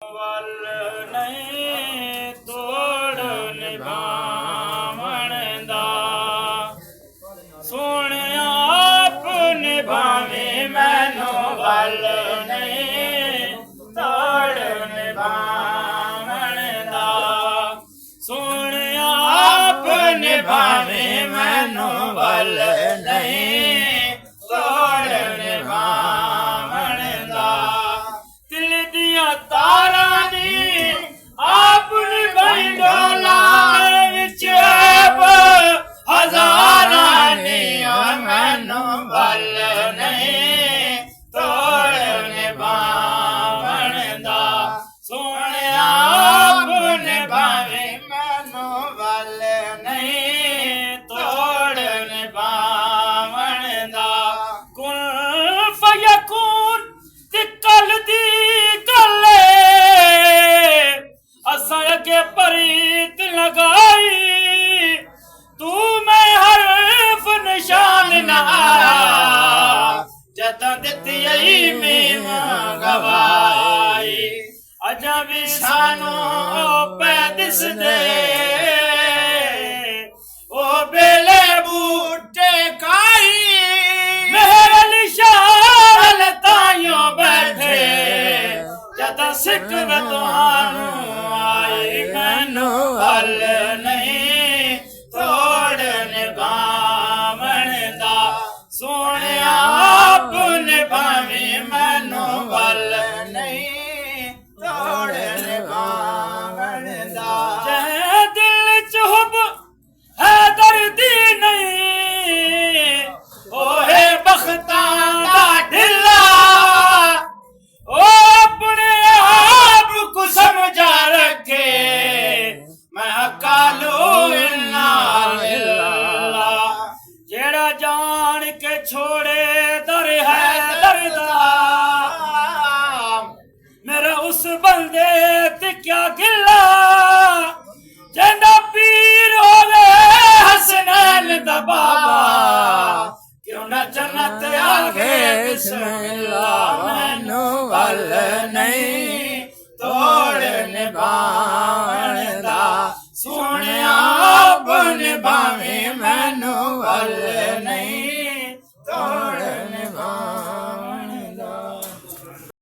ਵੱਲ ਨਹੀਂ ਤੋੜ ਨਿਭਾਵਣ ਦਾ ਸੋਹਣਿਆ ਆਪ ਨਿਭਾਵੇਂ ਮੈਨੂੰ ਵੱਲ ਨਹੀਂ ਤੋੜ ਨਿਭਾਵਣ ਦਾ ਸੋਹਣਿਆ ਆਪ ਨਿਭਾਵੇਂ ਮੈਨੂੰ ਵੱਲ ਨਹੀਂ ਤੋੜ ਨਿਭਾਵਣ ਦਾ ਦਿਲ ਦੀਆਂ ਤਾਰਾਂ ਦੀ ਆਪ ਨਿਭਾਈ ਡੋਲਾ ਵਿੱਚ ਹਜ਼ਾਰਾਂ ਨੀਆਂ ਮੈਨੂੰ ਵੱਲ ਨਹੀਂ ਤੋੜ ਨਿਭਾਵਣ ਦਾ ਸੋਹਣਿਆ ਆਪ ਨਿਭਾਵੇਂ ਮੈਨੂੰ ਵੱਲ ਨਹੀਂ ਤੋੜ ਨਿਭਾਵਣ ਦਾ ਕੁਲ ਫਯਕੂਨ ਤੇ ਕੱਲ ਦੀ ਗੱਲ ਅਸਾਂ ਅੱਗੇ ਪ੍ਰੀਤ ਲਗਾਈ ਤੂੰ ਮੈਂ ਹਰਫ ਨਿਸ਼ਾਨ ਨਾ ਜਦੋਂ ਦਿੱਤੀ ਆਈ ਮੀਵਾਂ ਗਵਾਈ ਅਜਾਂ ਵੀ ਸਾਨੂੰ ਪੈ ਦਿਸਦੇ ਉਹ ਬੇਲੇ ਬੂਟੇ ਕਾਈ ਮੇਰੇ ਨਿਸ਼ਾਨ ਤਾਈਓ ਬੈਠੇ ਜਦੋਂ ਸਿੱਖ ਤੁਹਾਨੂੰ ਆਈ ਮੈਨੂੰ ਹੱਲ ਨਹੀਂ